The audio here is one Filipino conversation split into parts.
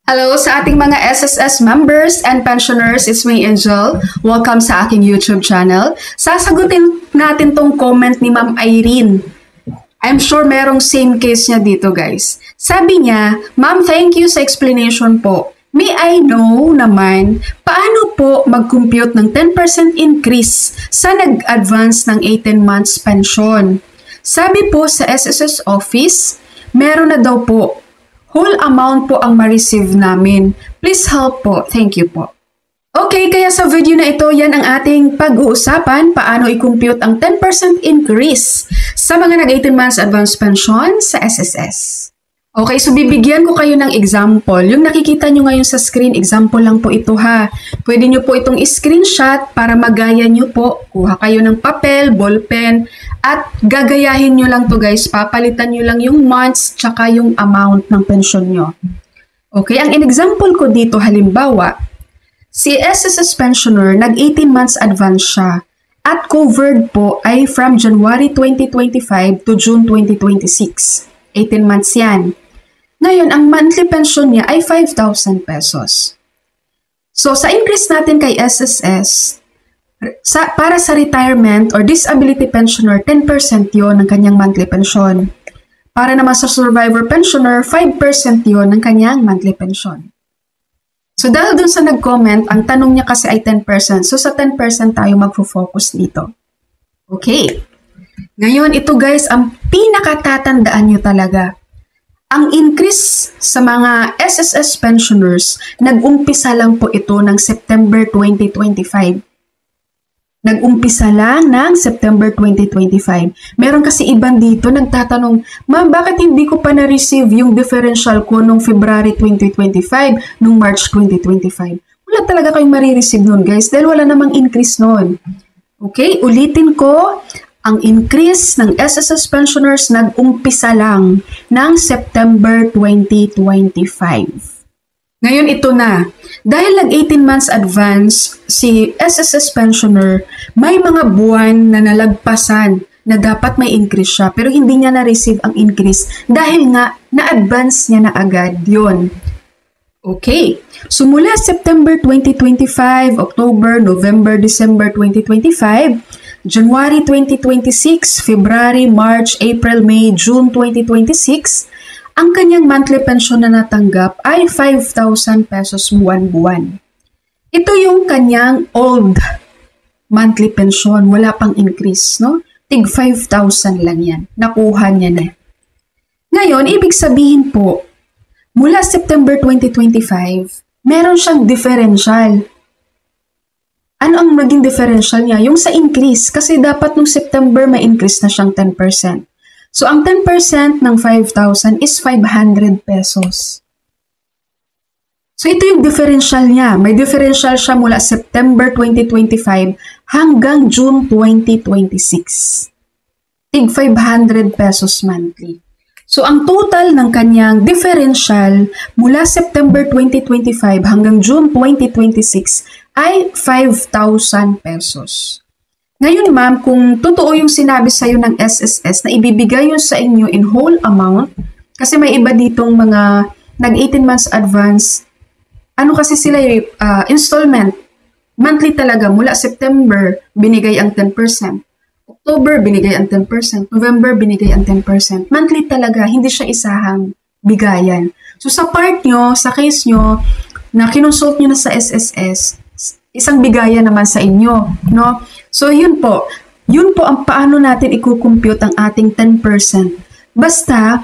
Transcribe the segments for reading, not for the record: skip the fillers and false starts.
Hello sa ating mga SSS members and pensioners, it's me Angel. Welcome sa aking YouTube channel. Sasagutin natin tong comment ni Ma'am Irene. I'm sure merong same case niya dito guys. Sabi niya, Ma'am, thank you sa explanation po. May I know naman, paano po mag-compute ng 10% increase sa nag-advance ng 18 months pension? Sabi po sa SSS office, meron na daw po. Whole amount po ang ma-receive namin. Please help po. Thank you po. Okay, kaya sa video na ito, yan ang ating pag-uusapan paano i-compute ang 10% increase sa mga nag-18 months advance pension sa SSS. Okay, so bibigyan ko kayo ng example. Yung nakikita nyo ngayon sa screen, example lang po ito ha. Pwede nyo po itong screenshot para magaya nyo po. Kuha kayo ng papel, ballpen, at gagayahin nyo lang to guys. Papalitan nyo lang yung months tsaka yung amount ng pension nyo. Okay, ang example ko dito halimbawa, si SSS pensioner nag-18 months advance siya at covered po ay from January 2025 to June 2026. 18 months yan. Ngayon, ang monthly pension niya ay 5,000 pesos. So, sa increase natin kay SSS, para sa retirement or disability pensioner, 10% yon ng kanyang monthly pension. Para naman sa survivor pensioner, 5% yon ng kanyang monthly pension. So, dahil dun sa nag-comment, ang tanong niya kasi ay 10%. So, sa 10% tayo mag-focus dito. Okay. Ngayon, ito guys, ang pinakatatandaan nyo talaga. Ang increase sa mga SSS pensioners, nag-umpisa lang po ito ng September 2025. Nag-umpisa lang ng September 2025. Meron kasi iban dito nagtatanong, Ma'am, bakit hindi ko pa na-receive yung differential ko nung February 2025, nung March 2025? Wala talaga kayong marireceive nun guys, dahil wala namang increase nun. Okay, ulitin ko. Ang increase ng SSS pensioners nag-umpisa lang ng September 2025. Ngayon ito na. Dahil nag-18 months advance si SSS pensioner, may mga buwan na nalagpasan na dapat may increase siya pero hindi niya na-receive ang increase dahil nga na-advance niya na agad yon. Okay. So mula September 2025, October, November, December 2025, January 2026, February, March, April, May, June 2026, ang kanyang monthly pension na natanggap ay 5,000 pesos buwan-buwan. Ito yung kanyang old monthly pension, wala pang increase, no? Tig 5,000 lang yan. Nakuha niya na. Ngayon, ibig sabihin po, mula September 2025, meron siyang differential. Ano ang maging differential niya? Yung sa increase. Kasi dapat nung September may increase na siyang 10%. So, ang 10% ng 5,000 is 500 pesos. So, ito yung differential niya. May differential siya mula September 2025 hanggang June 2026. Tig 500 pesos monthly. So, ang total ng kanyang differential mula September 2025 hanggang June 2026 ay 5,000 pesos. Ngayon ma'am, kung totoo yung sinabi sa'yo ng SSS na ibibigay yun sa inyo in whole amount, kasi may iba ditong mga nag-18 months advance, ano kasi sila installment, monthly talaga, mula September, binigay ang 10%. October, binigay ang 10%. November, binigay ang 10%. Monthly talaga, hindi siya isahang bigayan. So sa part nyo, sa case nyo, na kinonsult nyo na sa SSS, isang bigayan naman sa inyo, no? So, yun po ang paano natin i-compute ang ating 10%. Basta,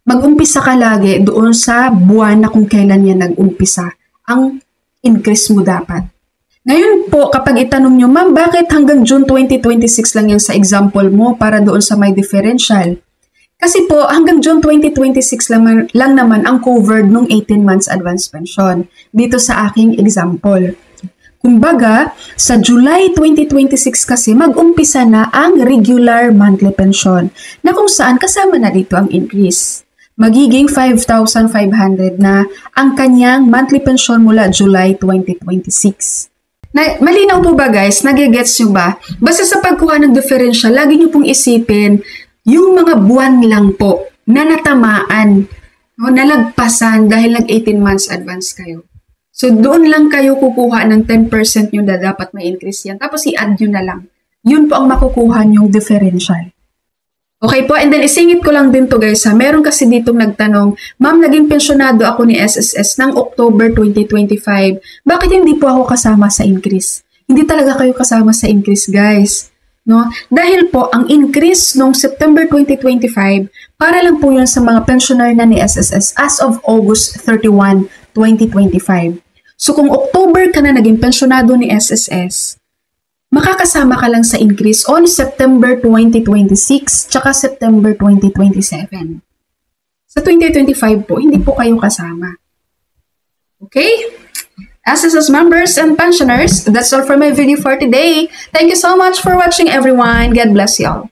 mag-umpisa ka lagi doon sa buwan na kung kailan yan nag-umpisa. Ang increase mo dapat. Ngayon po, kapag itanong nyo, Ma'am, bakit hanggang June 2026 lang yan sa example mo para doon sa may differential? Kasi po, hanggang June 2026 lang naman ang covered nung 18 months advance pension. Dito sa aking example. Kumbaga, sa July 2026 kasi mag-umpisa na ang regular monthly pension na kung saan kasama na dito ang increase. Magiging 5,500 na ang kanyang monthly pension mula July 2026. Malinaw po ba guys? Nagigets nyo ba? Basta sa pagkuha ng differential, lagi nyo pong isipin yung mga buwan lang po na natamaan No, nalagpasan dahil nag-18 months advance kayo. So, doon lang kayo kukuha ng 10% nyo na dapat may increase yan. Tapos, i-add nyo na lang. Yun po ang makukuha nyong differential. Okay po, and then isingit ko lang din to guys ha. Meron kasi ditong nagtanong, Ma'am, naging pensyonado ako ni SSS ng October 2025. Bakit hindi po ako kasama sa increase? Hindi talaga kayo kasama sa increase guys. No? Dahil po, ang increase noong September 2025, para lang po yun sa mga pensioner na ni SSS as of August 31, 2025. So kung October ka na naging pensionado ni SSS, makakasama ka lang sa increase on September 2026 tsaka September 2027. Sa 2025 po, hindi po kayo kasama. Okay? SSS members and pensioners, that's all for my video for today. Thank you so much for watching everyone. God bless you all.